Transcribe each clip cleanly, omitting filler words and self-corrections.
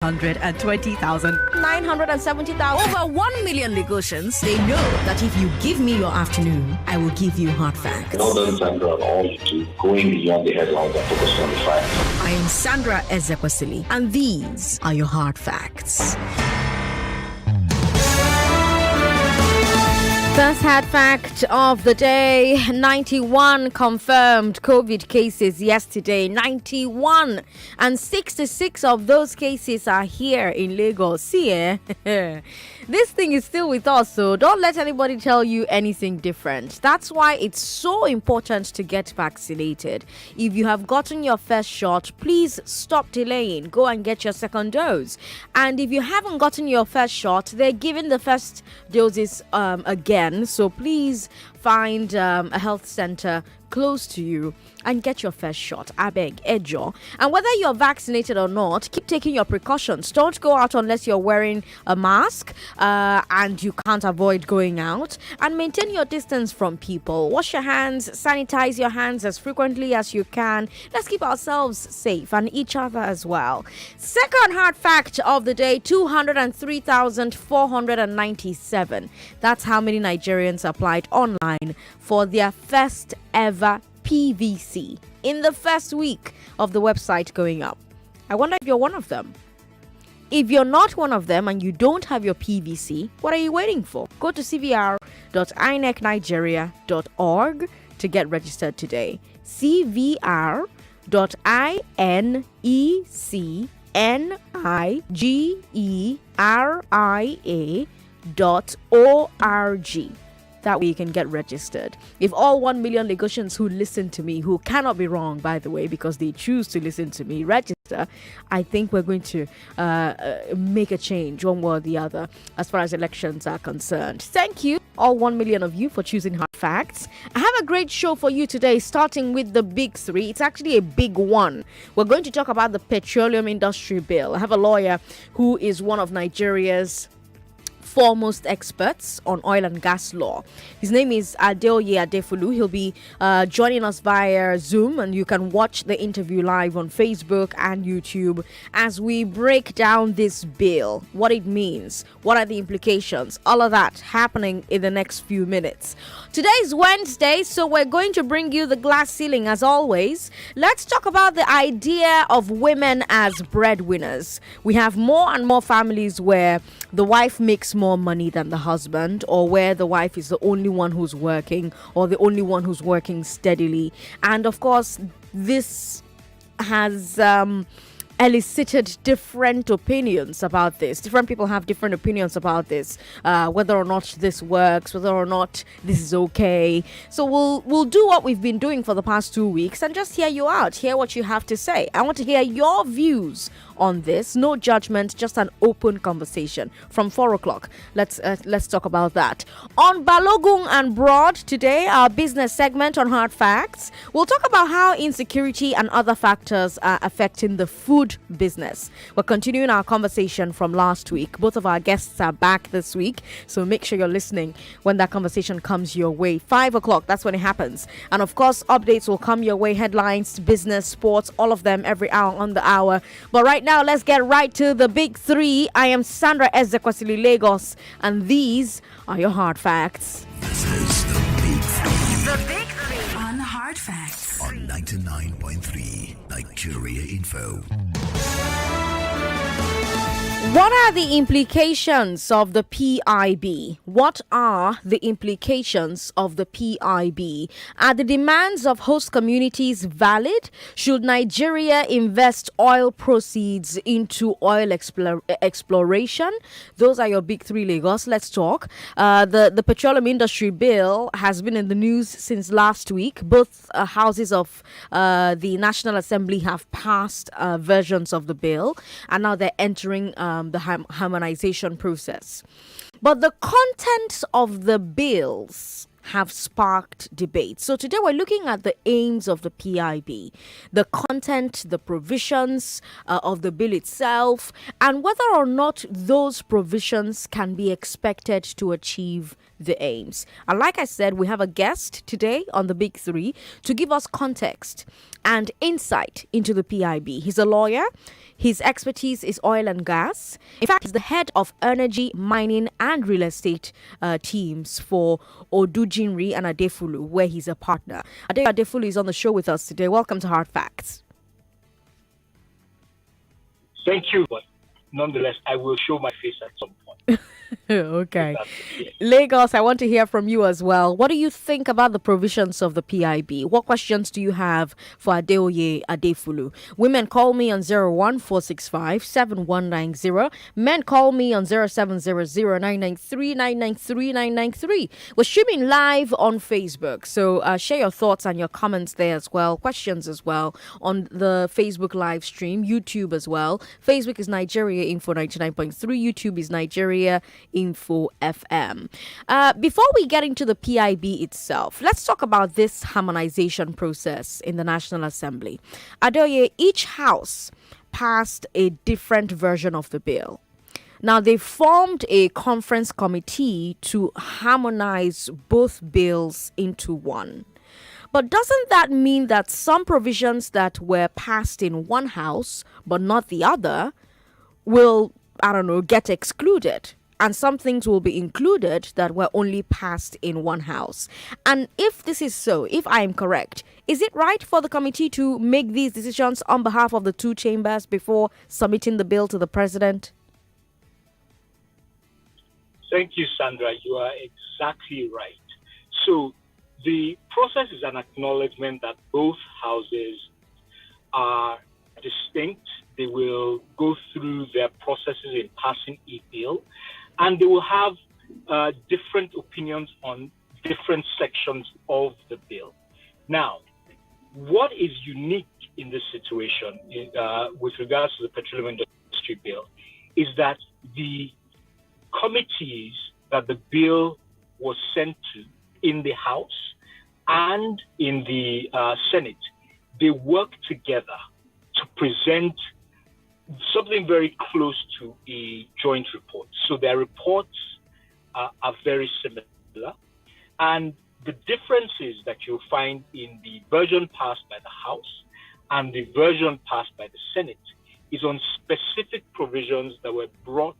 120,000. 970,000. Over 1 million Lagosians, they know that if you give me your afternoon, I will give you hard facts. Well done, Sandra, on all you do, going beyond the headlines and focusing on the facts. I am Sandra Ezekwesili, and these are your hard facts. First hard fact of the day, 91 confirmed COVID cases yesterday. 91. And 66 of those cases are here in Lagos. See, this thing is still with us, so don't let anybody tell you anything different. That's why it's so important to get vaccinated. If you have gotten your first shot, please stop delaying. Go and get your second dose. And if you haven't gotten your first shot, they're giving the first doses again. So please find a health center close to you and get your first shot. Abeg, Ejo. And whether you're vaccinated or not, keep taking your precautions. Don't go out unless you're wearing a mask and you can't avoid going out. And maintain your distance from people. Wash your hands, sanitize your hands as frequently as you can. Let's keep ourselves safe and each other as well. Second hard fact of the day, 203,497. That's how many Nigerians applied online for their first ever PVC in the first week of the website going up. I wonder if you're one of them. If you're not one of them and you don't have your PVC, what are you waiting for? Go to cvr.inecnigeria.org to get registered today. cvr.inecnigeria.org. That way you can get registered. If all 1 million Lagosians who listen to me, who cannot be wrong, by the way, because they choose to listen to me, register, I think we're going to make a change one way or the other as far as elections are concerned. Thank you, all 1 million of you, for choosing hard facts. I have a great show for you today, starting with the big three. It's actually a big one. We're going to talk about the petroleum industry bill. I have a lawyer who is one of Nigeria's foremost experts on oil and gas law. His name is Adeoye Adefulu. He'll be joining us via Zoom, and you can watch the interview live on Facebook and YouTube as we break down this bill, what it means, what are the implications, all of that happening in the next few minutes. Today is Wednesday, so we're going to bring you the glass ceiling as always. Let's talk about the idea of women as breadwinners. We have more and more families where the wife makes more money than the husband, or where the wife is the only one who's working, or the only one who's working steadily. And of course, this has elicited different opinions about this. Different people have different opinions about this, whether or not this works, whether or not this is okay. So we'll do what we've been doing for the past 2 weeks and just hear you out, hear what you have to say. I want to hear your views on this. No judgment, just an open conversation from 4 o'clock. Let's talk about that. On Balogun and Broad today, our business segment on Hard Facts, we'll talk about how insecurity and other factors are affecting the food business. We're continuing our conversation from last week. Both of our guests are back this week, so make sure you're listening when that conversation comes your way. 5 o'clock, that's when it happens. And of course, updates will come your way, headlines, business, sports, all of them every hour on the hour. But right now, let's get right to the big three. I am Sandra Ezekwesili, Lagos, and these are your hard facts. This is the Big Three. The big three on Hard Facts on 99.3 Nigeria Info. What are the implications of the PIB? What are the implications of the PIB? Are the demands of host communities valid? Should Nigeria invest oil proceeds into oil exploration? Those are your big three, Lagos. Let's talk. The petroleum industry bill has been in the news since last week. Both houses of the National Assembly have passed versions of the bill, and now they're entering the harmonization process. But the contents of the bills have sparked debate. So today we're looking at the aims of the PIB, the content, the provisions of the bill itself, and whether or not those provisions can be expected to achieve the aims. And like I said, we have a guest today on the Big Three to give us context and insight into the PIB. He's a lawyer. His expertise is oil and gas. In fact, he's the head of energy, mining, and real estate teams for Odujinri and Adefulu, where he's a partner. Adefulu is on the show with us today. Welcome to Hard Facts. Thank you, but nonetheless, I will show my face at some point. Okay. Lagos, I want to hear from you as well. What do you think about the provisions of the PIB? What questions do you have for Adeoye Adefulu? Women call me on 01465-7190. Men call me on 0700-993-993-993. We're streaming live on Facebook, so share your thoughts and your comments there as well. Questions as well on the Facebook live stream, YouTube as well. Facebook is Nigeria Info 99.3. YouTube is Nigeria Info FM. Before we get into the PIB itself, let's talk about this harmonization process in the National Assembly. Adoye, each house passed a different version of the bill. Now, they formed a conference committee to harmonize both bills into one. But doesn't that mean that some provisions that were passed in one house but not the other will, get excluded? And some things will be included that were only passed in one house. And if this is so, if I am correct, is it right for the committee to make these decisions on behalf of the two chambers before submitting the bill to the president? Thank you, Sandra. You are exactly right. So the process is an acknowledgement that both houses are distinct. They will go through their processes in passing a bill, and they will have different opinions on different sections of the bill. Now, what is unique in this situation with regards to the petroleum industry bill is that the committees that the bill was sent to in the House and in the Senate, they work together to present something very close to a joint report. So their reports are very similar. And the differences that you'll find in the version passed by the House and the version passed by the Senate is on specific provisions that were brought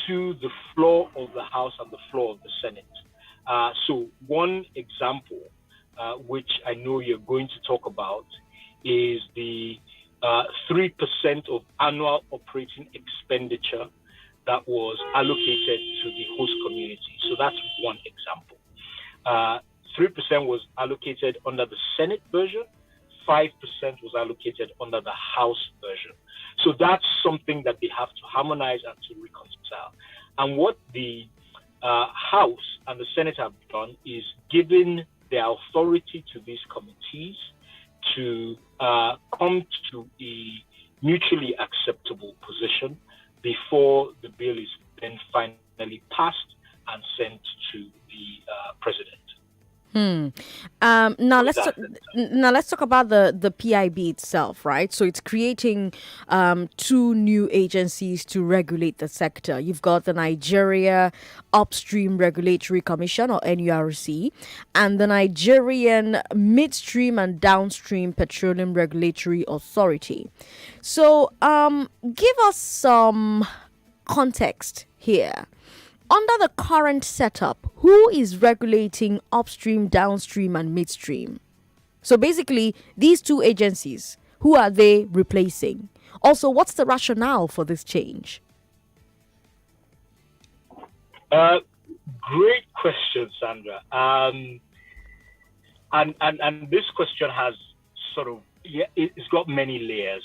to the floor of the House and the floor of the Senate. So one example, which I know you're going to talk about, is the 3% of annual operating expenditure that was allocated to the host community. So that's one example. 3% was allocated under the Senate version, 5% was allocated under the House version. So that's something that they have to harmonize and to reconcile. And what the House and the Senate have done is given their authority to these committees to come to a mutually acceptable position before the bill is then finally passed and sent to the president. Now let's talk about the PIB itself, right? So it's creating two new agencies to regulate the sector. You've got the Nigeria Upstream Regulatory Commission, or NURC, and the Nigerian Midstream and Downstream Petroleum Regulatory Authority. So give us some context here. Under the current setup, who is regulating upstream, downstream, and midstream? So basically, these two agencies, who are they replacing? Also, what's the rationale for this change? Great question, Sandra. And this question has it's got many layers.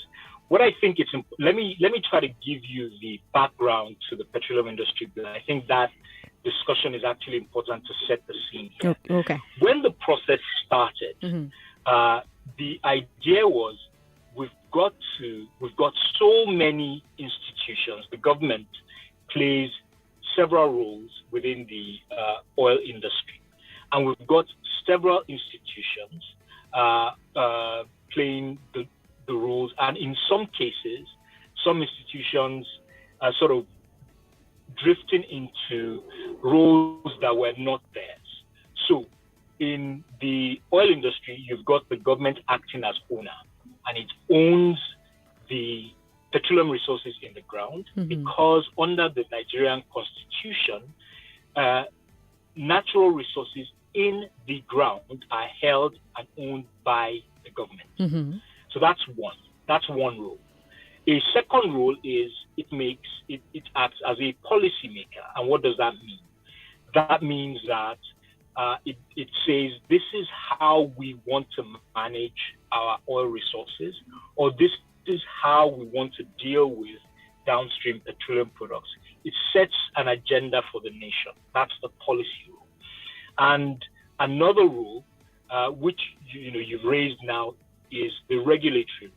What I think it's let me try to give you the background to the petroleum industry bill. I think that discussion is actually important to set the scene here. Okay. When the process started, the idea was we've got so many institutions. The government plays several roles within the oil industry, and we've got several institutions playing the roles, and in some cases, some institutions are sort of drifting into roles that were not theirs. So in the oil industry, you've got the government acting as owner, and it owns the petroleum resources in the ground because under the Nigerian constitution, natural resources in the ground are held and owned by the government. So that's one. That's one role. A second role is it acts as a policy maker. And what does that mean? That means that it says this is how we want to manage our oil resources, or this is how we want to deal with downstream petroleum products. It sets an agenda for the nation. That's the policy role. And another role, which you've raised now, is the regulatory.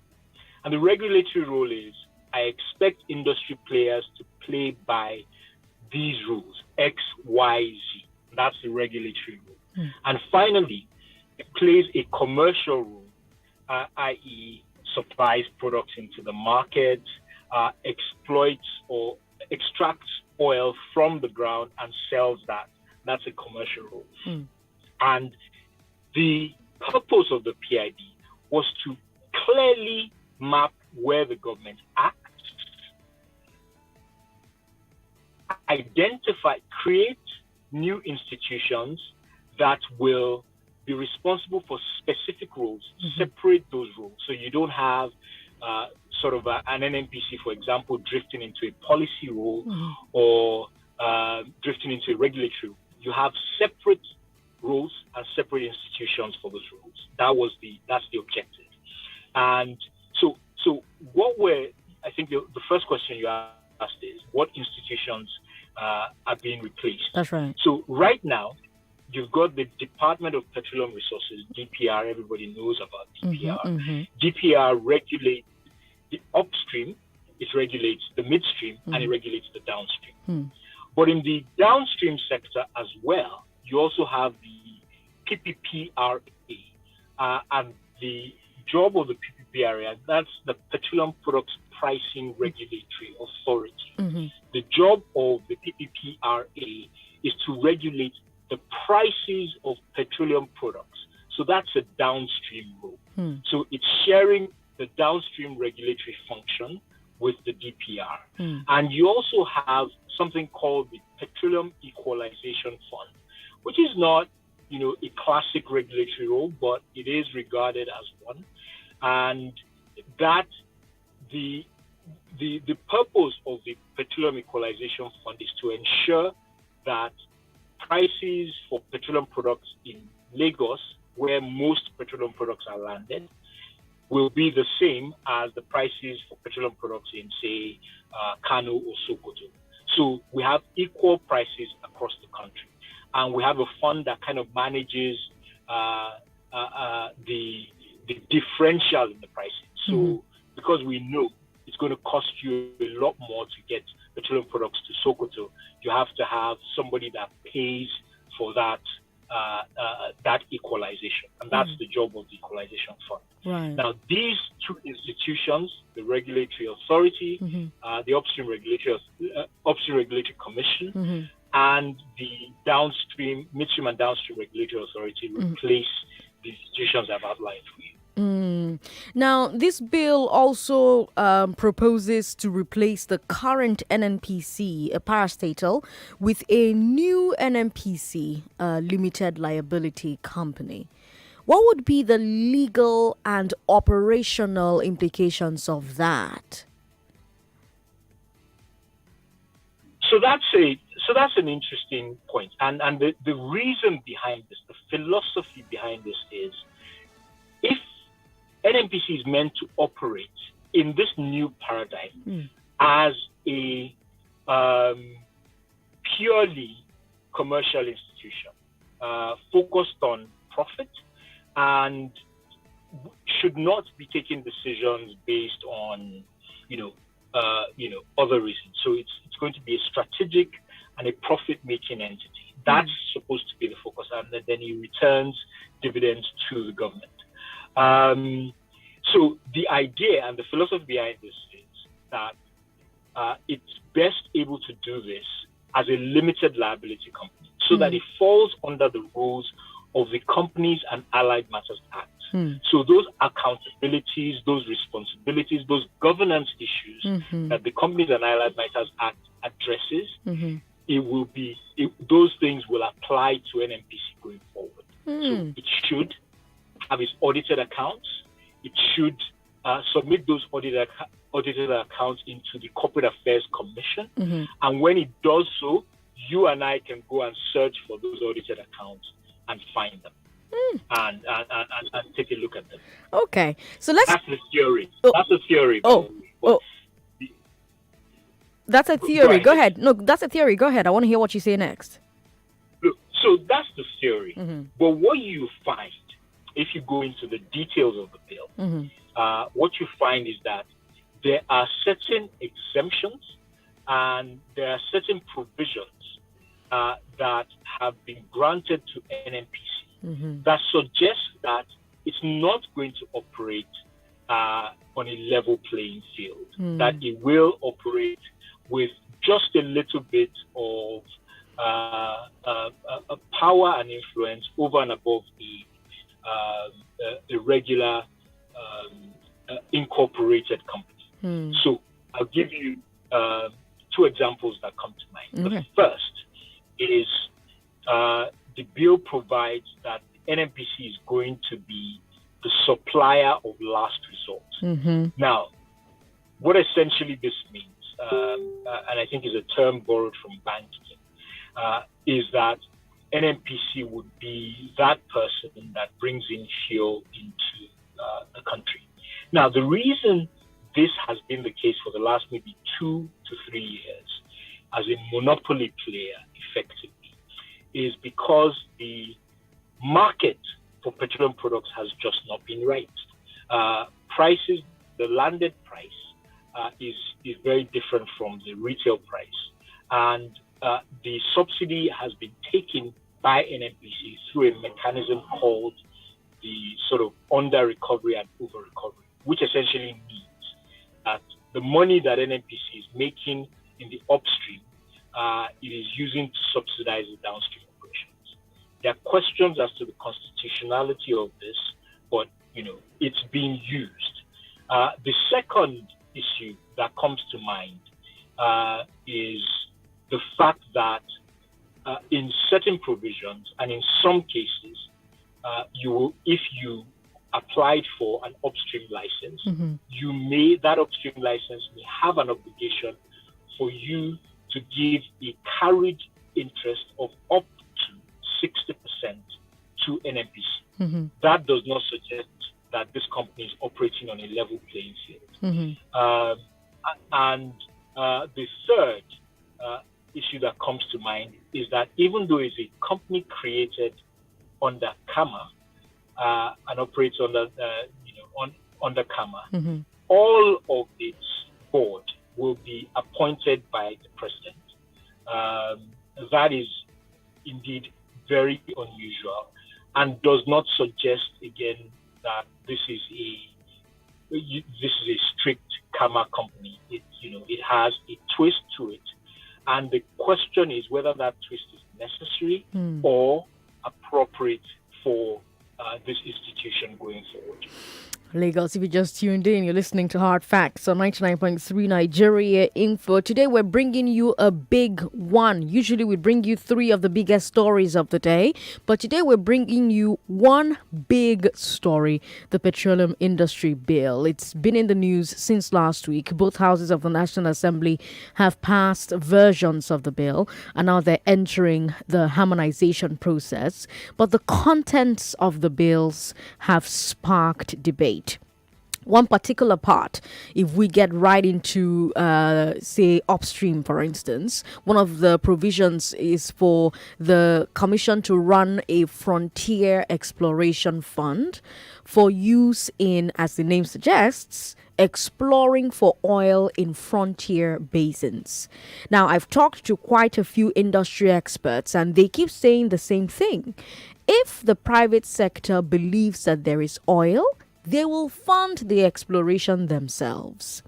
And the regulatory role is I expect industry players to play by these rules, X, Y, Z. That's the regulatory rule. And finally, it plays a commercial role, i.e. supplies products into the market, exploits or extracts oil from the ground and sells that. That's a commercial role. And the purpose of the PID was to clearly map where the government acts, create new institutions that will be responsible for specific roles, separate those roles. So you don't have sort of an NNPC, for example, drifting into a policy role or drifting into a regulatory role. You have separate roles and separate institutions for those roles. That's the objective. And so I think the first question you asked is what institutions are being replaced. That's right. So right now, you've got the Department of Petroleum Resources, DPR. Everybody knows about DPR. DPR regulates the upstream, it regulates the midstream, and it regulates the downstream. But in the downstream sector as well, you also have the PPPRA, and the job of the PPPRA, that's the Petroleum Products Pricing Regulatory Authority. The job of the PPPRA is to regulate the prices of petroleum products. So that's a downstream role. So it's sharing the downstream regulatory function with the DPR. And you also have something called the Petroleum Equalization Fund, which is not, a classic regulatory role, but it is regarded as one. And that the purpose of the Petroleum Equalization Fund is to ensure that prices for petroleum products in Lagos, where most petroleum products are landed, will be the same as the prices for petroleum products in, say, Kano or Sokoto. So we have equal prices across the country. And we have a fund that kind of manages the differential in the pricing. So because we know it's going to cost you a lot more to get petroleum products to Sokoto, you have to have somebody that pays for that equalization. And that's the job of the Equalization Fund. Right. Now, these two institutions, the Regulatory Authority, the Upstream Regulatory Commission, and the Midstream and Downstream Regulatory Authority replace the institutions I've outlined for you. Now, this bill also proposes to replace the current NNPC, a parastatal, with a new NNPC, limited liability company. What would be the legal and operational implications of that? So that's an interesting point. And the reason behind this, the philosophy behind this is, if NNPC is meant to operate in this new paradigm as a purely commercial institution, focused on profit, and should not be taking decisions based on, other reasons. So it's going to be a strategic and a profit-making entity. That's supposed to be the focus, and then it returns dividends to the government. So the idea and the philosophy behind this is that it's best able to do this as a limited liability company so that it falls under the rules of the Companies and Allied Matters Act. So those accountabilities, those responsibilities, those governance issues that the Companies and Allied Matters Act addresses, those things will apply to NNPC going forward. So it should have its audited accounts. It should submit those audited accounts into the Corporate Affairs Commission. And when it does so, you and I can go and search for those audited accounts and find them and take a look at them. Okay, so let's. That's the theory. That's the theory. That's a theory. Go ahead. No, that's a theory. Go ahead. I want to hear what you say next. Look, so that's the theory. But what you find, if you go into the details of the bill, what you find is that there are certain exemptions and there are certain provisions that have been granted to NNPC that suggests that it's not going to operate on a level playing field, that it will operate with just a little bit of power and influence over and above the regular incorporated company. So I'll give you two examples that come to mind. The first is the bill provides that NNPC is going to be the supplier of last resort. Now, what essentially this means, and I think is a term borrowed from banking, is that NNPC would be that person that brings in fuel into the country. Now, the reason this has been the case for the last maybe 2 to 3 years as a monopoly player effectively is because the market for petroleum products has just not been right. Prices, the landed price is very different from the retail price. And the subsidy has been taken by NNPC through a mechanism called the sort of under recovery and over recovery, which essentially means that the money that NNPC is making in the upstream, it is using to subsidize the downstream operations. There are questions as to the constitutionality of this, but it's being used. The second issue that comes to mind is the fact that in certain provisions and in some cases, if you applied for an upstream license, that upstream license may have an obligation for you to give a carried interest of up to 60% to NNPC. That does not suggest that this company is operating on a level playing field. And the third issue that comes to mind is that even though it's a company created under CAMA and operates under CAMA, all of its board will be appointed by the president. That is indeed very unusual and does not suggest again that this is a strict CAMA company. It has a twist to it, and the question is whether that twist is necessary or appropriate for this institution going forward. Lagos, if you just tuned in, you're listening to Hard Facts on 99.3 Nigeria Info. Today, we're bringing you a big one. Usually, we bring you 3 of the biggest stories of the day. But today, we're bringing you one big story, the Petroleum Industry Bill. It's been in the news since last week. Both houses of the National Assembly have passed versions of the bill, and now they're entering the harmonization process. But the contents of the bills have sparked debate. One particular part, if we get right into, say, upstream, for instance, one of the provisions is for the Commission to run a frontier exploration fund for use in, as the name suggests, exploring for oil in frontier basins. Now, I've talked to quite a few industry experts, and they keep saying the same thing. If the private sector believes that there is oil, they will fund the exploration themselves.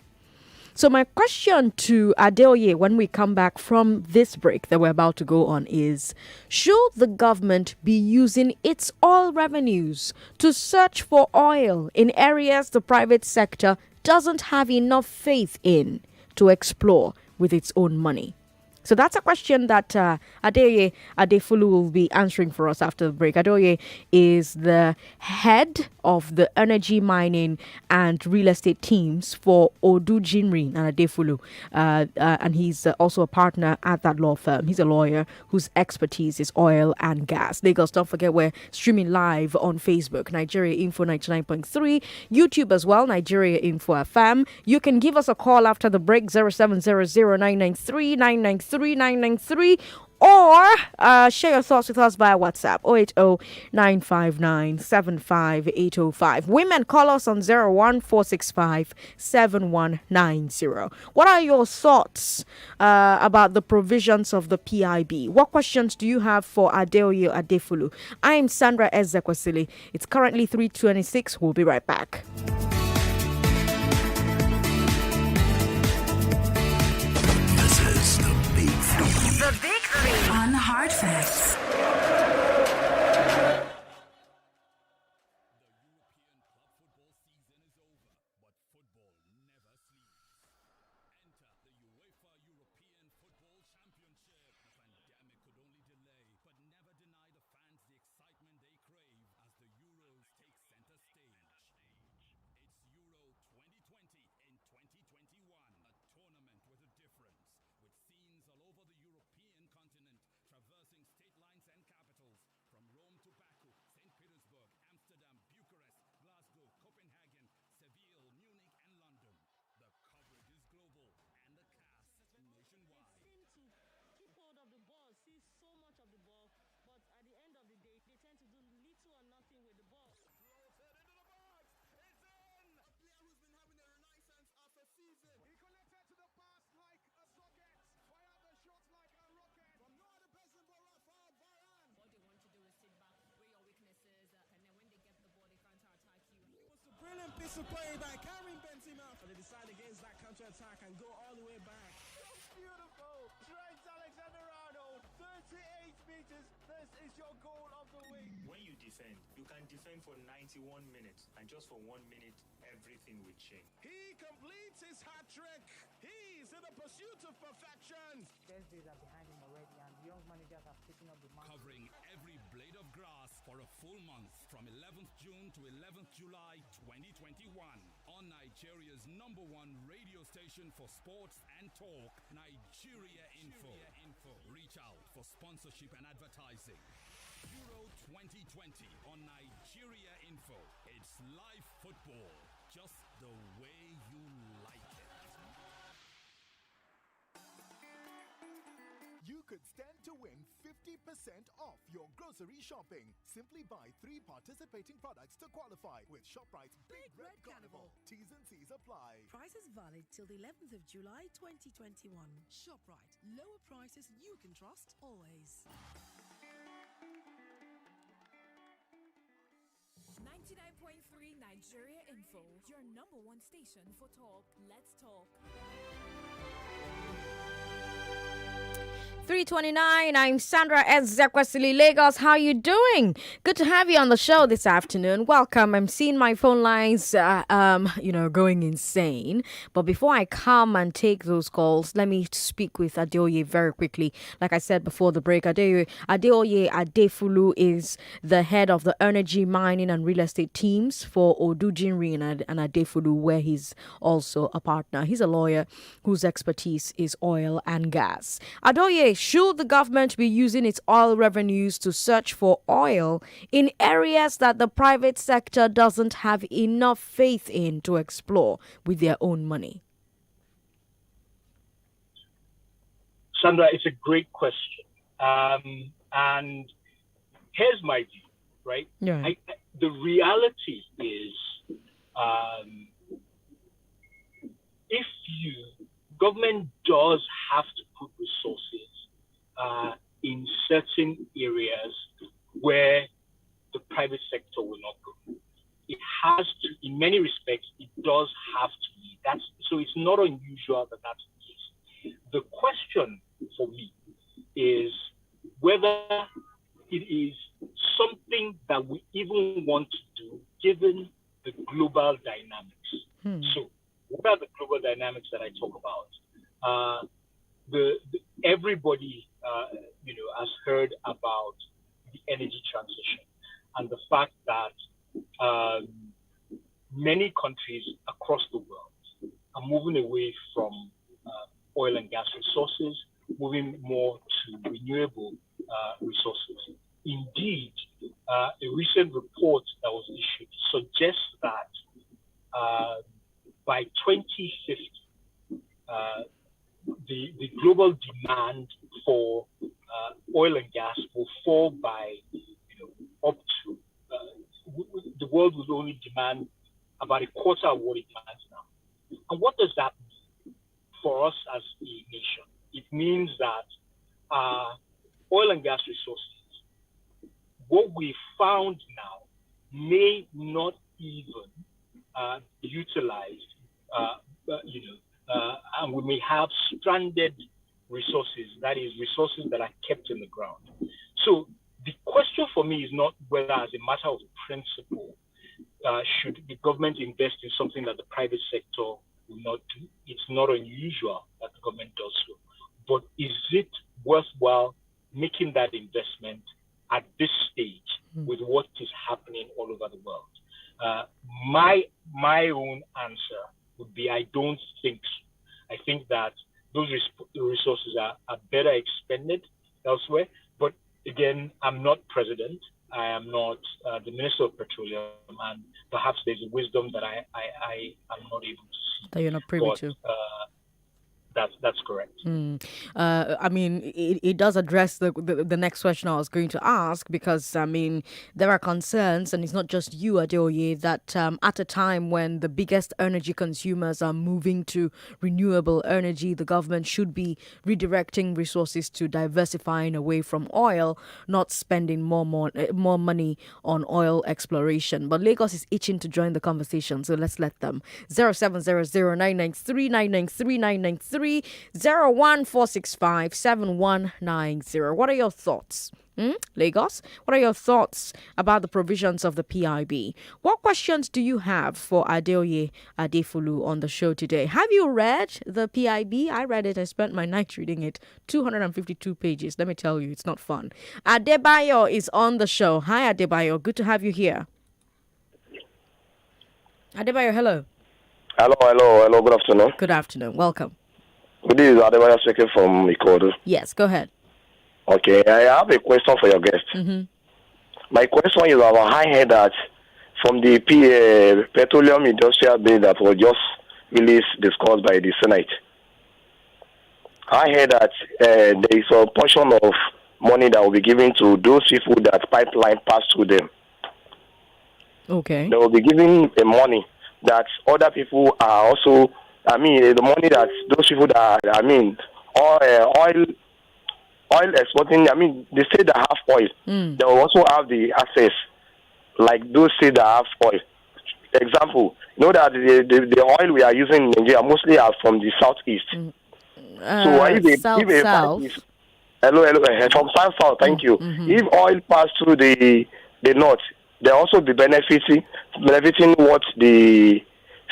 So my question to Adeoye when we come back from this break that we're about to go on is, should the government be using its oil revenues to search for oil in areas the private sector doesn't have enough faith in to explore with its own money? So that's a question that Adeye Adefulu will be answering for us after the break. Adeye is the head of the energy, mining, and real estate teams for Odu Jinri and Adefulu. And he's also a partner at that law firm. He's a lawyer whose expertise is oil and gas. Lagos, don't forget, we're streaming live on Facebook, Nigeria Info 99.3, YouTube as well, Nigeria Info FM. You can give us a call after the break, 0700-993-993. 993, or share your thoughts with us via WhatsApp 080-959-75805. Women, call us on 01465-7190. What are your thoughts about the provisions of the PIB? What questions do you have for Adeoye Adefulu? I'm Sandra Ezekwesili. It's currently 3:26. We'll be right back. The Big Three on Hard Facts. Brilliant piece of play by Karim Benzema. But they decide against that counter-attack and go all the way back. Beautiful. Trent Alexander-Arnold, 38 meters. This is your goal of the week. When you defend, you can defend for 91 minutes, and just for 1 minute, everything will change. He completes his hat trick. He's in the pursuit of perfection. Best days are behind him already, and the young managers have taken up the mantle. Covering every blade of grass for a full month from 11th June to 11th July 2021 on Nigeria's #1 radio station for sports and talk, Nigeria Info. Reach out for sponsorship and advertising. Euro 2020 on Nigeria Info. It's live football, just the way you like it. You could stand to win 50% off your grocery shopping. Simply buy 3 participating products to qualify with ShopRite's Big Red Carnival. T's and C's apply. Prices valid till the 11th of July 2021. ShopRite. Lower prices you can trust always. 99.3 Nigeria Info, your #1 station for talk. Let's talk. 3:29. I'm Sandra Ezekwesili, Lagos. How you doing? Good to have you on the show this afternoon. Welcome. I'm seeing my phone lines, going insane. But before I come and take those calls, let me speak with Adeoye very quickly. Like I said before the break, Adeoye Adefulu is the head of the energy, mining, and real estate teams for Odu Jinri and Adefulu, where he's also a partner. He's a lawyer whose expertise is oil and gas. Adeoye, should the government be using its oil revenues to search for oil in areas that the private sector doesn't have enough faith in to explore with their own money? Sandra, it's a great question. And here's my view, right? Yeah. The reality is, government does have to put resources in certain areas where the private sector will not go. It has to, in many respects, it does have to be. So it's not unusual unusual that that's the case. The question for me is whether it is something that we even want to do given the global dynamics. So what are the global dynamics that I talk about? Everybody has heard about the energy transition and the fact that many countries across the world are moving away from oil and gas resources, moving more to renewable resources. Indeed, a recent report that was issued suggests that by 2050, the global demand for oil and gas will fall by up to the world will only demand about a quarter of what it demands now. And what does that mean for us as a nation? It means that oil and gas resources, what we found now, may not even be utilized, and we may have stranded resources, that is, resources that are kept in the ground. So the question for me is not whether, as a matter of principle, should the government invest in something that the private sector will not do. It's not unusual that the government does so. But is it worthwhile making that investment at this stage with what is happening all over the world? My own answer would be I don't think so. I think that those resources are better expended elsewhere. But again, I'm not president. I am not the Minister of Petroleum, and perhaps there's a wisdom that I am not able to see. That you're not privy to. That's correct. I mean, it does address the next question I was going to ask, because, I mean, there are concerns, and it's not just you, Adeoye, that at a time when the biggest energy consumers are moving to renewable energy, the government should be redirecting resources to diversifying away from oil, not spending more money on oil exploration. But Lagos is itching to join the conversation, so let's let them. 0700-993-993-993. 014657190. What are your thoughts? Lagos, what are your thoughts about the provisions of the PIB? What questions do you have for Adeoye Adefulu on the show today? Have you read the PIB? I read it. I spent my night reading it. 252 pages. Let me tell you, it's not fun. Adebayo is on the show. Hi, Adebayo. Good to have you here. Adebayo, hello. Hello. Good afternoon. Good afternoon. Welcome. This is Adebayo speaking from Ikodu. Yes, go ahead. Okay, I have a question for your guest. My question is about I heard that from the petroleum industrial bill that was just released, discussed by the Senate. I heard that there is a portion of money that will be given to those people that pipeline pass through them. Okay. They will be giving the money that other people are also. I mean, the money that those people that oil exporting. I mean, the state that have oil, they will also have the access, like those states that have oil. Example, you know that the oil we are using in Nigeria mostly are from the southeast. So if south. Hello, from south. Thank you. If oil pass through the north, they also be benefiting what the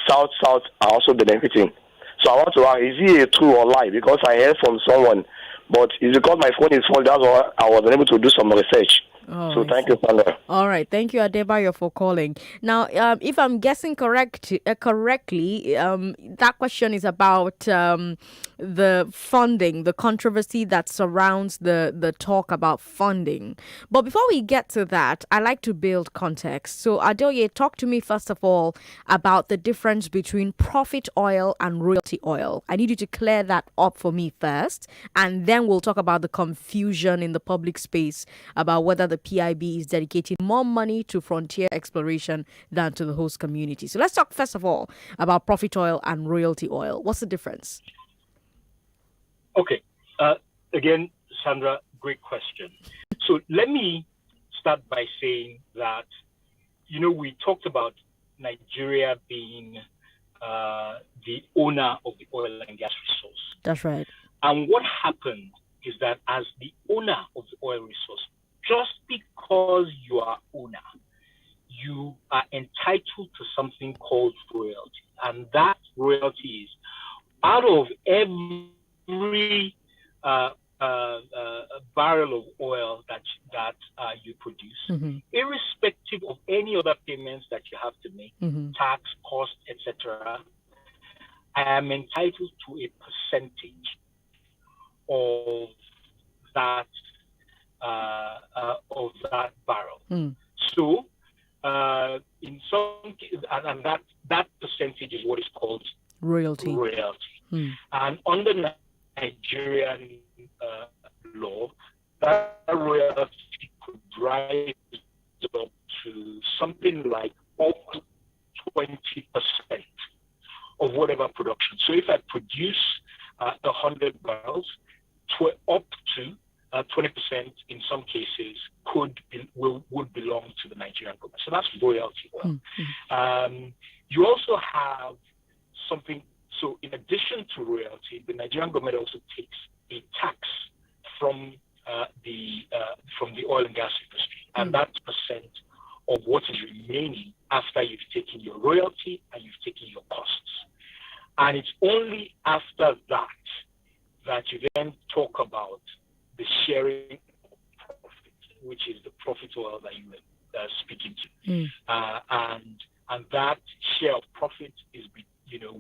south are also benefiting. So I want to ask, is it a true or lie? Because I heard from someone, but it's because my phone is full. That's why I was unable to do some research. So thank you, Sandra. All right. Thank you, Adebayo, for calling. Now, if I'm guessing correctly, that question is about the funding, the controversy that surrounds the talk about funding. But before we get to that, I like to build context. So, Adeoye, talk to me first of all about the difference between profit oil and royalty oil. I need you to clear that up for me first, and then we'll talk about the confusion in the public space about whether the PIB is dedicating more money to frontier exploration than to the host community. So let's talk first of all about profit oil and royalty oil. What's the difference? Okay. Again, Sandra, great question. So let me start by saying that, we talked about Nigeria being the owner of the oil and gas resource. That's right. And what happened is that as the owner of the oil resource, just because you are owner, you are entitled to something called royalty. And that royalty is out of every barrel of oil that you produce, irrespective of any other payments that you have to make, tax, cost, etc. I am entitled to a percentage of that barrel. So, in some cases, and that percentage is what is called royalty. And under Nigerian law, that royalty could rise up to something like up to 20% of whatever production. So if I produce 100 barrels, up to 20% in some cases would belong to the Nigerian government. So that's royalty oil. You also have something. So in addition to royalty, the Nigerian government also takes a tax from the oil and gas industry, and that's percent of what is remaining after you've taken your royalty and you've taken your costs. And it's only after that you then talk about the sharing of profit, which is the profit oil that you are speaking to, and that share of profit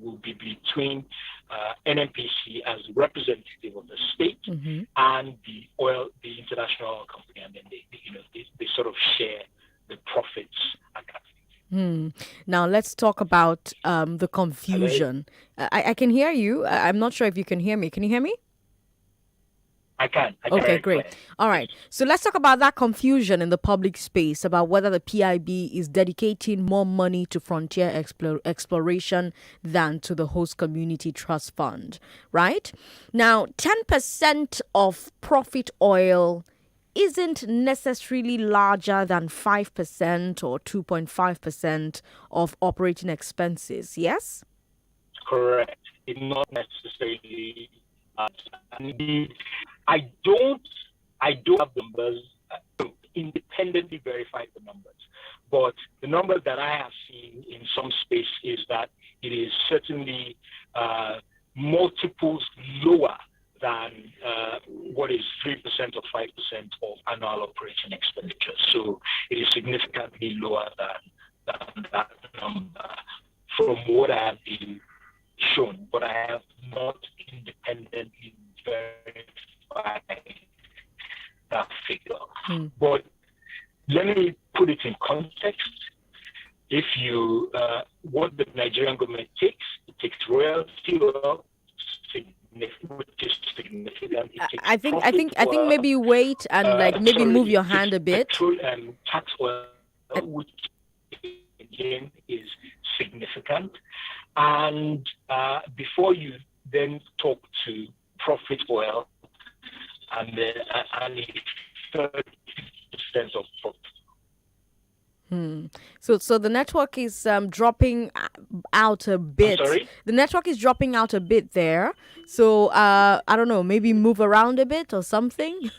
will be between NNPC as representative of the state and the international oil company, and then they sort of share the profits at that. Now let's talk about the confusion. I can hear you. I'm not sure if you can hear me. Can you hear me? I can. Okay, great. All right. So let's talk about that confusion in the public space about whether the PIB is dedicating more money to frontier exploration than to the host community trust fund, right? Now, 10% of profit oil isn't necessarily larger than 5% or 2.5% of operating expenses, yes? Correct. It's not necessarily. I don't have the numbers, independently verified the numbers, but the numbers that I have seen in some space is that it is certainly multiples lower than what is 3% or 5% of annual operating expenditure. So it is significantly lower than that number from what I have been shown, but I have not independently verified that figure. But let me put it in context. If you, what the Nigerian government takes, it takes royalty, which is significant. I think maybe wait and maybe move your hand a bit. Petrol and tax oil, which again is significant. And before you then talk to profit oil and 30% of profit. So the network is dropping out a bit. I'm sorry? The network is dropping out a bit there. So I don't know, maybe move around a bit or something.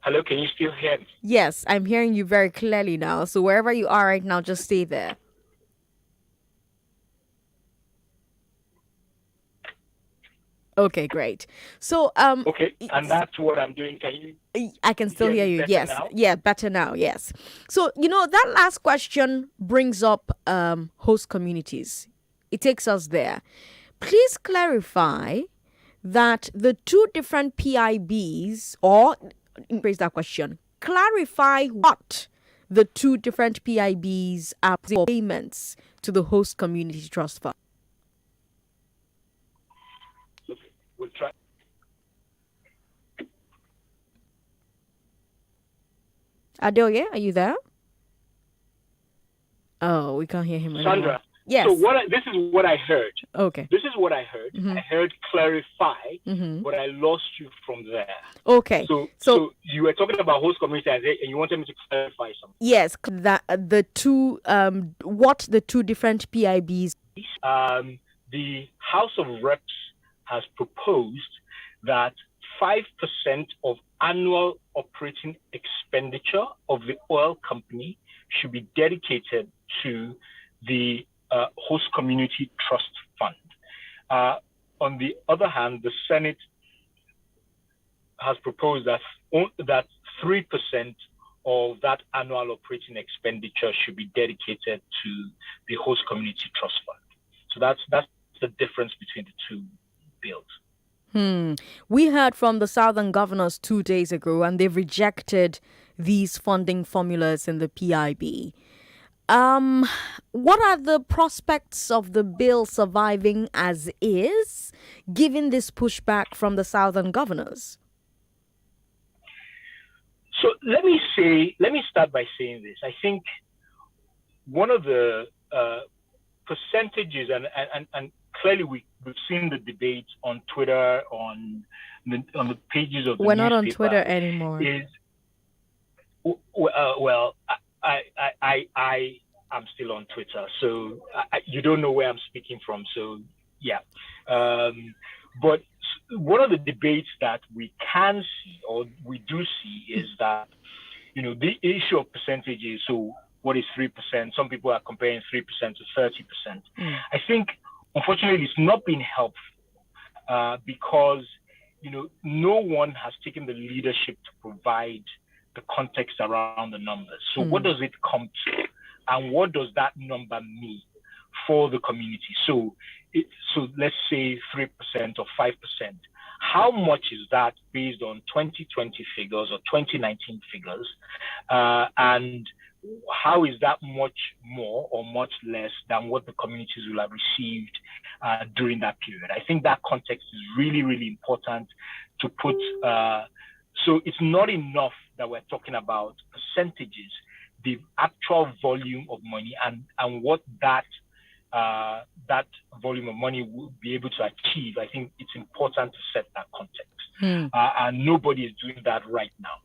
Hello, can you still hear me? Yes, I'm hearing you very clearly now. So wherever you are right now, just stay there. Okay, great. So okay, and that's what I'm doing. Can you? I can still hear you. Yes, now? Yeah, better now. Yes. So that last question brings up host communities. It takes us there. Please clarify that the two different PIBs, or rephrase that question. Clarify what the two different PIBs are for payments to the host community trust fund. We'll try. Adeoye, are you there? Oh, we can't hear him anymore. Sandra, Yes. So this is what I heard. Okay. This is what I heard. I heard clarify, but I lost you from there. Okay. So you were talking about host community and you wanted me to clarify something. Yes, that the two what the two different PIBs. The House of Reps has proposed that 5% of annual operating expenditure of the oil company should be dedicated to the host community trust fund. On the other hand, the Senate has proposed that 3% of that annual operating expenditure should be dedicated to the host community trust fund. So that's the difference between the two bills. We heard from the Southern governors 2 days ago, and they've rejected these funding formulas in the PIB. What are the prospects of the bill surviving as is, given this pushback from the Southern governors? So let me start by saying this. I think one of the percentages, and clearly we've seen the debate on Twitter, on the pages of the We're not on newspaper, Twitter anymore. I'm still on Twitter, so you don't know where I'm speaking from. So yeah, but one of the debates that we can see, or we do see, is that the issue of percentages. So what is 3%? Some people are comparing 3% to 30%. I think, unfortunately, it's not been helpful because no one has taken the leadership to provide the context around the numbers. So what does it come to? And what does that number mean for the community? So let's say 3% or 5%. How much is that based on 2020 figures or 2019 figures? And how is that much more or much less than what the communities will have received during that period? I think that context is really, really important to put. So it's not enough that we're talking about percentages, the actual volume of money and what that volume of money will be able to achieve. I think it's important to set that context. And nobody is doing that right now.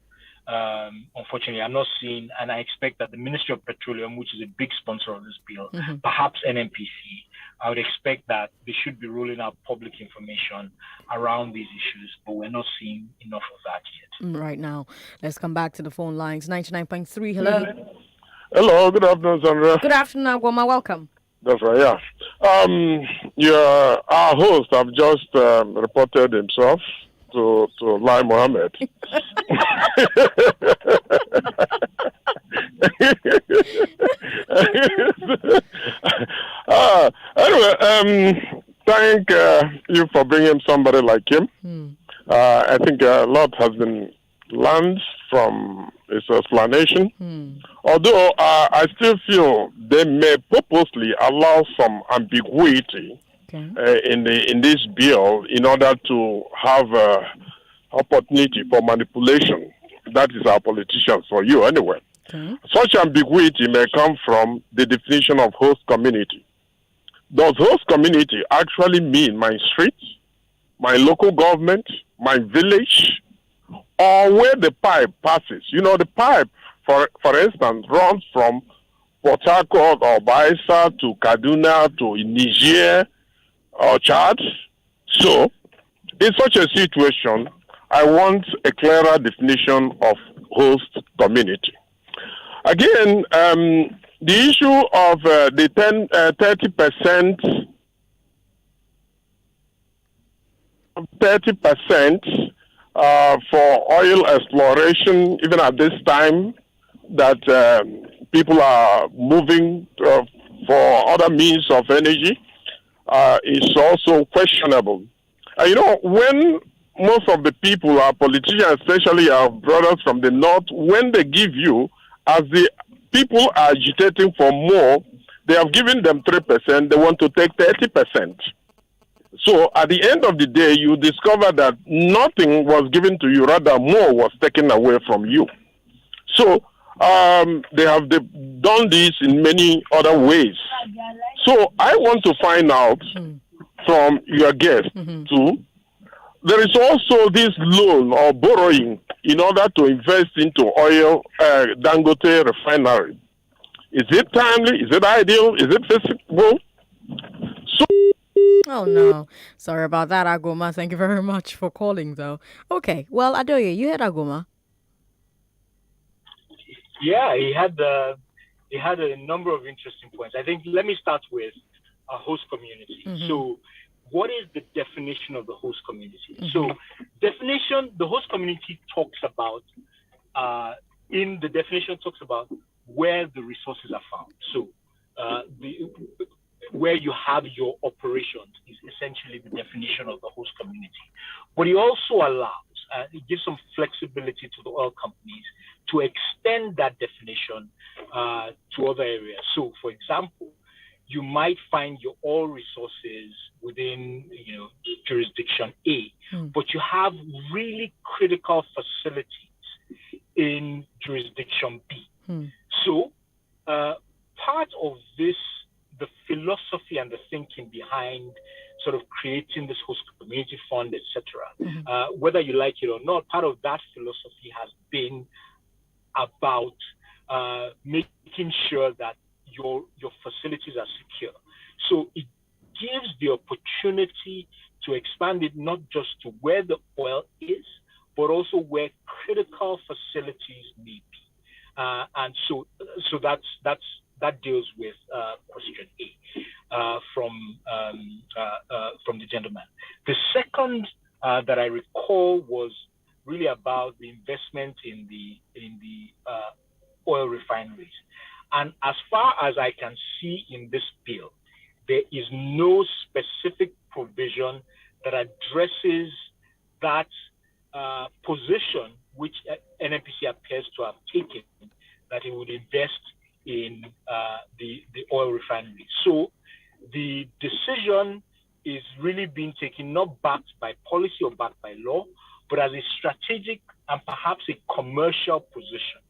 Unfortunately, I'm not seeing, and I expect that the Ministry of Petroleum, which is a big sponsor of this bill, perhaps NNPC, I would expect that they should be rolling out public information around these issues, but we're not seeing enough of that yet. Right now, let's come back to the phone lines. 99.3, hello. Hello, good afternoon, Sandra. Good afternoon, Agwama, welcome. That's right, yeah. Our host have just reported himself to Lai Mohammed. Anyway, thank you for bringing somebody like him. I think a lot has been learned from his explanation. Although I still feel they may purposely allow some ambiguity in this bill in order to have opportunity for manipulation. That is our politicians for you anyway. Such ambiguity may come from the definition of host community. Does host community actually mean my street, my local government, my village, or where the pipe passes? The pipe, for instance, runs from Port Harcourt or Baisa to Kaduna to Niger or Chad. So, in such a situation, I want a clearer definition of host community. Again, the issue of the 30% for oil exploration, even at this time that people are moving for other means of energy, is also questionable. When most of the people, our politicians, especially our brothers from the north, when they give you, as the people are agitating for more, they have given them 3%, they want to take 30%. So at the end of the day, you discover that nothing was given to you, rather more was taken away from you. So they have done this in many other ways. So I want to find out from your guest too. There is also this loan or borrowing in order to invest into oil Dangote refinery. Is it timely? Is it ideal? Is it feasible? So. Oh no, sorry about that, Agoma. Thank you very much for calling, though. Okay, well, Adoye, you heard Agoma. Yeah, he had a number of interesting points. I think let me start with a host community. So, what is the definition of the host community? So, the host community talks about in the definition talks about where the resources are found. So, where you have your operations is essentially the definition of the host community. But it also allows, it gives some flexibility to the oil companies to extend that definition to other areas. So, for example, you might find your oil resources within, jurisdiction A, but you have really critical facilities in jurisdiction B. So, part of this, the philosophy and the thinking behind sort of creating this host community fund, etc., whether you like it or not, part of that philosophy has been about making sure that your facilities are secure. So it gives the opportunity to expand it not just to where the oil is, but also where critical facilities may be. And so that deals with question A from the gentleman. The second that I recall was really about the investment in the oil refineries. And as far as I can see in this bill, there is no specific provision that addresses that position which NNPC appears to have taken, that it would invest in the oil refinery. So the decision is really being taken not backed by policy or backed by law, but as a strategic and perhaps a commercial position.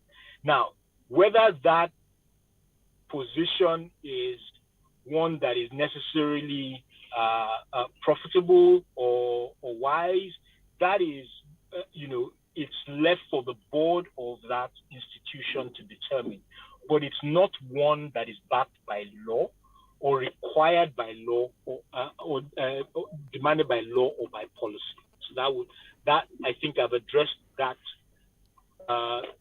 Now, whether that position is one that is necessarily profitable or wise, that is, it's left for the board of that institution to determine. But it's not one that is backed by law or required by law or demanded by law or by policy. So that I think I've addressed that.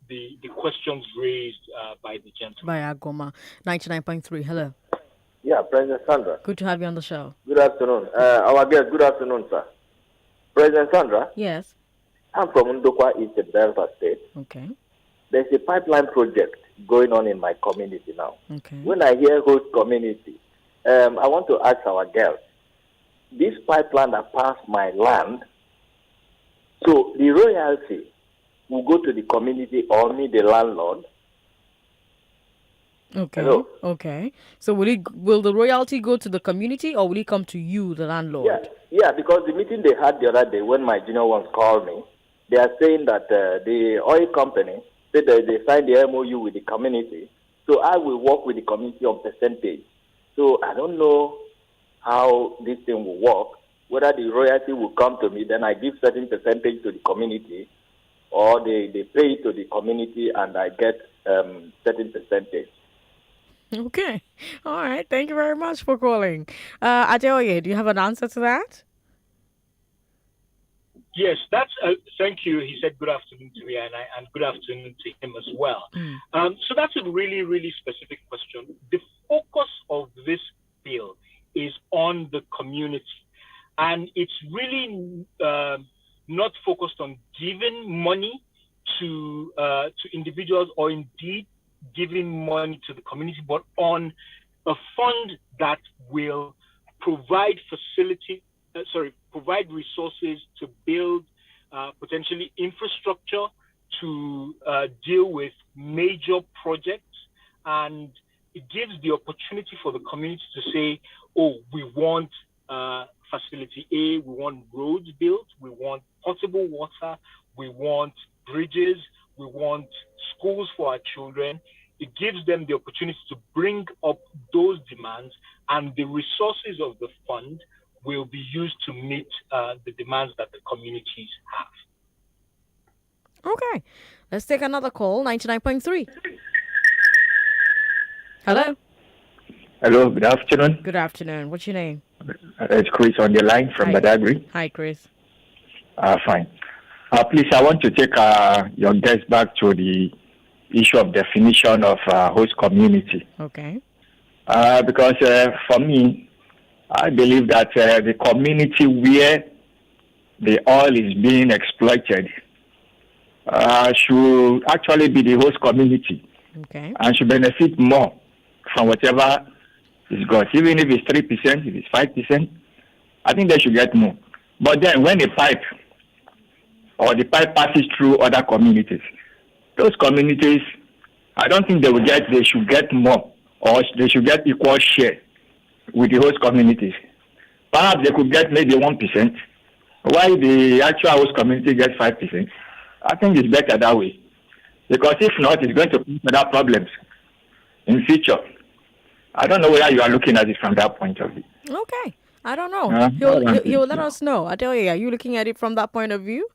The questions raised by the gentleman. By Agoma, 99.3. Hello. Yeah, President Sandra. Good to have you on the show. Good afternoon. Our guest, good afternoon, sir. President Sandra. Yes. I'm from Ndokwa, East Delta State. Okay. There's a pipeline project going on in my community now. Okay. When I hear host community, I want to ask our girls, this pipeline that passed my land, so the royalty will go to the community or me, the landlord? Okay. Hello? Okay. So will the royalty go to the community or will it come to you, the landlord? Yeah, because the meeting they had the other day when my junior ones called me, they are saying that the oil company said that they signed the MOU with the community. So I will work with the community on percentage. So I don't know how this thing will work, whether the royalty will come to me, then I give certain percentage to the community, or they pay it to the community and I get certain percentage. Okay. All right. Thank you very much for calling. Adeoye, do you have an answer to that? Yes, that's. Thank you. He said good afternoon to me, and good afternoon to him as well. So that's a really, really specific question. The focus of this bill is on the community, and it's really not focused on giving money to individuals or indeed giving money to the community, but on a fund that will provide provide resources to build potentially infrastructure to deal with major projects. And it gives the opportunity for the community to say, oh, we want facility A, we want roads built, we want potable water, we want bridges, we want schools for our children. It gives them the opportunity to bring up those demands, and the resources of the fund will be used to meet the demands that the communities have. Okay. Let's take another call. 99.3. Hello. Hello, good afternoon. Good afternoon. What's your name? It's Chris on the line from Badagry. Hi, Chris. Fine. Please, I want to take your guest back to the issue of definition of host community. Okay. Because for me, I believe that the community where the oil is being exploited should actually be the host community. Okay. And should benefit more from whatever is got. Even if it's 3%, if it's 5%, I think they should get more. But then when the pipe passes through other communities, those communities, I don't think they should get more, or they should get equal share with the host communities. Perhaps they could get maybe 1%, while the actual host community gets 5%. I think it's better that way. Because if not, it's going to cause other problems in future. I don't know whether you are looking at it from that point of view. Okay. I don't know. He'll let us know. I tell you, are you looking at it from that point of view?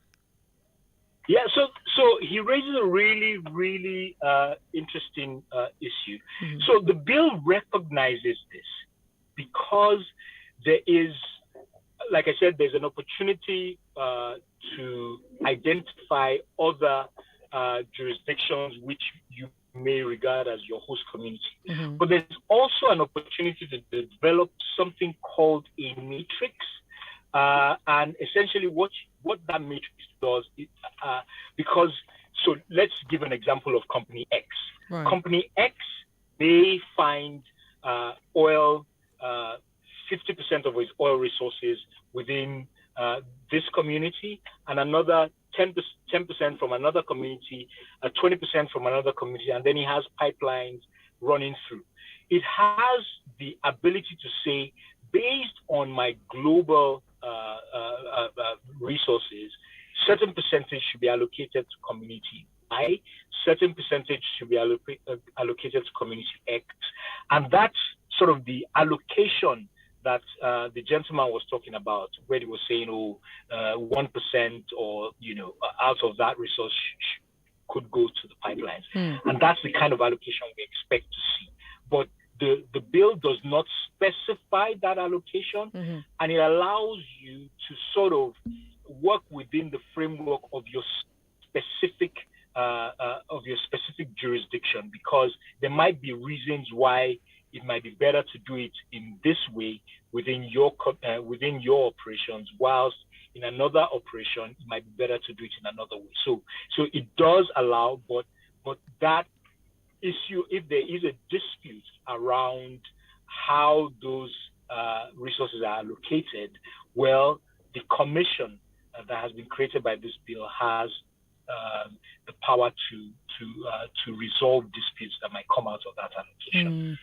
Yeah, so he raises a really, really interesting issue. Mm-hmm. So the bill recognizes this because there is, like I said, there's an opportunity to identify other jurisdictions which you may regard as your host community. Mm-hmm. But there's also an opportunity to develop something called a matrix. And essentially what that matrix does is, because, so let's give an example of Company X. Right. Company X, they find oil, 50% of its oil resources within this community, and another 10% from another community, 20% from another community, and then he has pipelines running through. It has the ability to say, based on my global resources, certain percentage should be allocated to community I, certain percentage should be allocated to community X, and that's sort of the allocation that the gentleman was talking about, where he was saying, 1% or, out of that resource could go to the pipelines. And that's the kind of allocation we expect to see. But the bill does not specify that allocation, and it allows you to sort of work within the framework of your specific jurisdiction, because there might be reasons why it might be better to do it in this way within your operations, whilst in another operation it might be better to do it in another way. So it does allow, but that issue, if there is a dispute around how those resources are allocated, well, the commission that has been created by this bill has the power to resolve disputes that might come out of that allocation.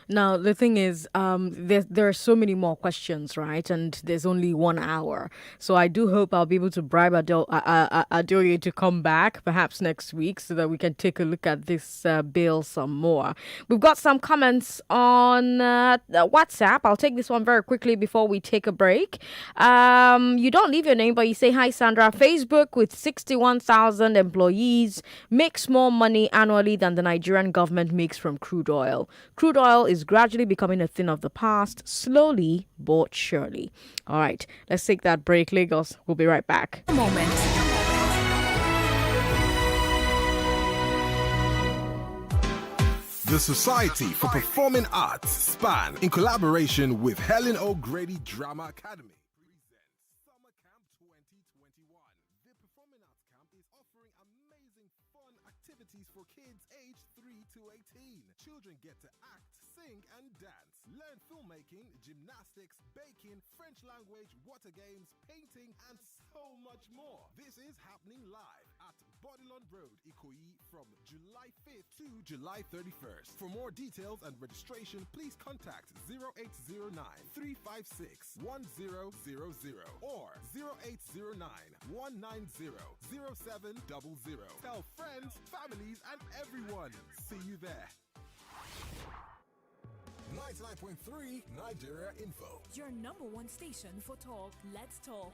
Now, the thing is, there are so many more questions, right? And there's only 1 hour. So I do hope I'll be able to bribe Adeoye to come back perhaps next week so that we can take a look at this bill some more. We've got some comments on WhatsApp. I'll take this one very quickly before we take a break. You don't leave your name, but you say, hi, Sandra. Facebook with 61,000 employees makes more money annually than the Nigerian government makes from crude oil. Crude oil is gradually becoming a thing of the past, slowly but surely. All right, let's take that break, Lagos. We'll be right back. A moment. The Society for Performing Arts, SPAN, in collaboration with Helen O'Grady Drama Academy, presents Summer Camp 2021. The Performing Arts Camp is offering amazing fun activities for kids aged 3 to 18. Children get to act, sing and dance, learn filmmaking, gymnastics, baking, French language, water games, painting and so much more. This is happening live at Bodilon Road, Ikoyi, from July 5th to July 31st. For more details and registration, please contact 0809 356 1000 or 0809 190 0700. Tell friends, families, and everyone. See you there. 99.3 Nigeria Info. Your number one station for talk. Let's talk.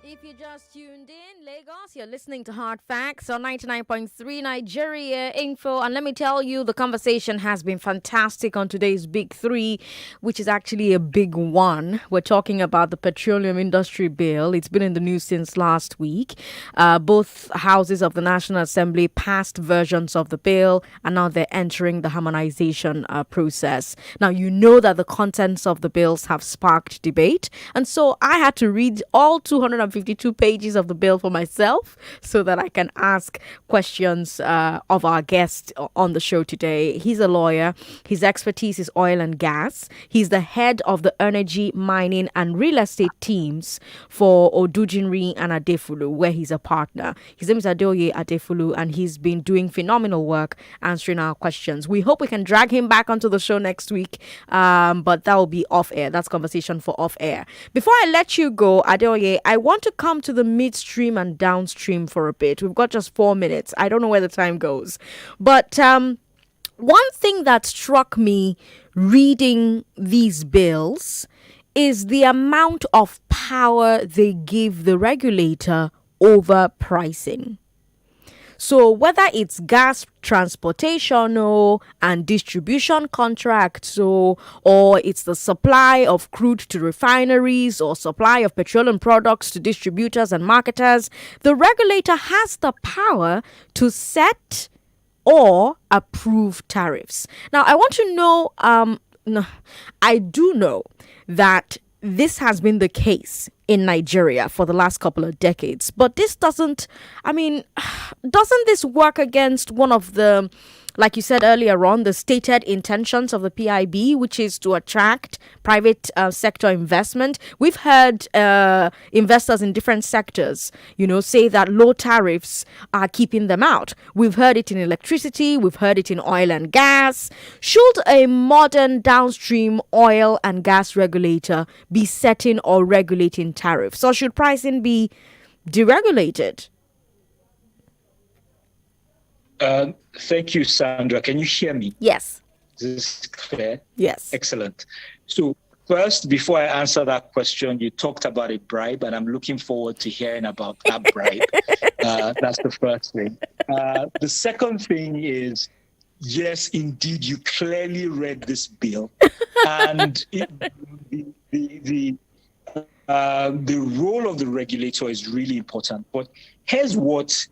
If you just tuned in, Lagos, you're listening to Hard Facts on 99.3 Nigeria Info. And let me tell you, the conversation has been fantastic on today's Big Three, which is actually a big one. We're talking about the Petroleum Industry Bill. It's been in the news since last week. Both houses of the National Assembly passed versions of the bill, and now they're entering the harmonization process. Now, you know that the contents of the bills have sparked debate. And so I had to read all 252 pages of the bill for myself so that I can ask questions of our guest on the show today. He's a lawyer. His expertise is oil and gas. He's the head of the energy, mining and real estate teams for Odujinri and Adefulu, where he's a partner. His name is Adeoye Adefulu, and he's been doing phenomenal work answering our questions. We hope we can drag him back onto the show next week, but that will be off air. That's conversation for off air. Before I let you go, Adeoye, I want to come to the midstream and downstream for a bit. We've got just 4 minutes. I don't know where the time goes. But one thing that struck me reading these bills is the amount of power they give the regulator over pricing. So whether it's gas transportation and distribution contracts or it's the supply of crude to refineries or supply of petroleum products to distributors and marketers, the regulator has the power to set or approve tariffs. Now, I want to know, I do know that this has been the case in Nigeria for the last couple of decades. But this doesn't this work against one of the, like you said earlier on, the stated intentions of the PIB, which is to attract private sector investment? We've heard investors in different sectors, say that low tariffs are keeping them out. We've heard it in electricity. We've heard it in oil and gas. Should a modern downstream oil and gas regulator be setting or regulating tariffs, or should pricing be deregulated? Thank you, Sandra. Can you hear me? Yes. Is this clear? Yes. Excellent. So first, before I answer that question, you talked about a bribe, and I'm looking forward to hearing about that bribe. That's the first thing. The second thing is, yes, indeed, you clearly read this bill. And the role of the regulator is really important. But here's what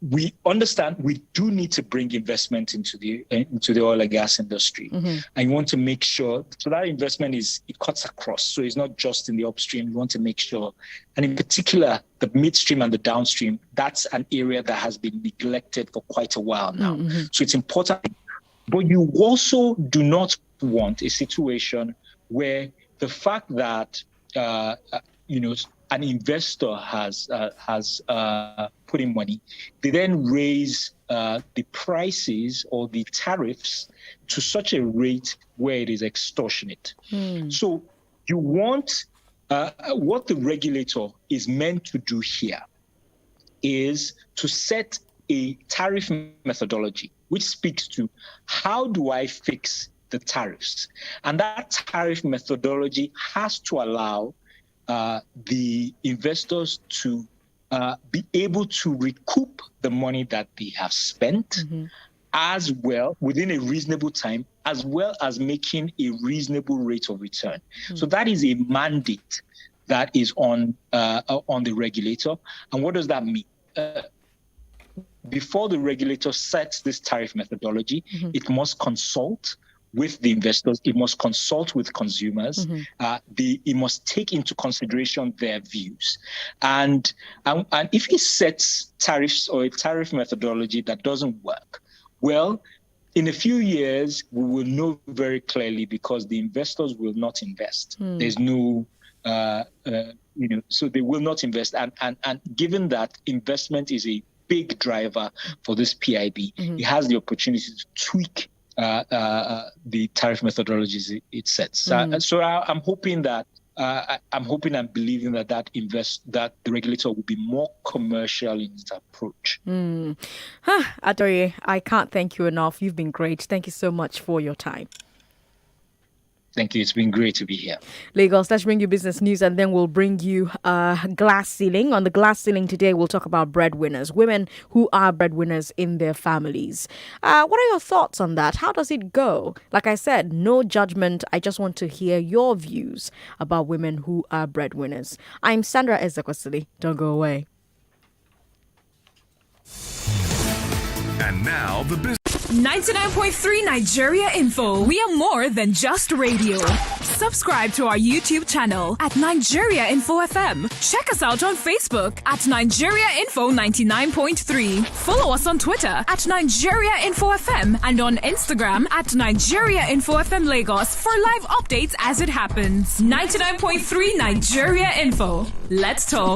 we understand: we do need to bring investment into the oil and gas industry, and you want to make sure so that investment it cuts across. So it's not just in the upstream. You want to make sure, and in particular, the midstream and the downstream. That's an area that has been neglected for quite a while now. So it's important, but you also do not want a situation where the fact that an investor has put in money, they then raise the prices or the tariffs to such a rate where it is extortionate. So you want what the regulator is meant to do here is to set a tariff methodology which speaks to how do I fix the tariffs, and that tariff methodology has to allow the investors to be able to recoup the money that they have spent as well within a reasonable time, as well as making a reasonable rate of return. So that is a mandate that is on the regulator. And what does that mean? Before the regulator sets this tariff methodology, it must consult with the investors, it must consult with consumers, it must take into consideration their views. And if it sets tariffs or a tariff methodology that doesn't work, well, in a few years, we will know very clearly because the investors will not invest. There's no so they will not invest. And given that investment is a big driver for this PIB, it has the opportunity to tweak the tariff methodologies it sets. So I'm hoping that and believing that that the regulator will be more commercial in its approach. Adoye, I can't thank you enough. You've been great. Thank you so much for your time. Thank you. It's been great to be here. Lagos, let's bring you business news and then we'll bring you glass ceiling. On the glass ceiling today, we'll talk about breadwinners, women who are breadwinners in their families. What are your thoughts on that? How does it go? Like I said, no judgment. I just want to hear your views about women who are breadwinners. I'm Sandra Ezekwesili. Don't go away. And now the business. 99.3 Nigeria Info. We are more than just radio. Subscribe to our YouTube channel at Nigeria Info FM. Check us out on Facebook at Nigeria Info 99.3. Follow us on Twitter at Nigeria Info FM and on Instagram at Nigeria Info FM Lagos for live updates as it happens. 99.3 Nigeria Info. Let's talk.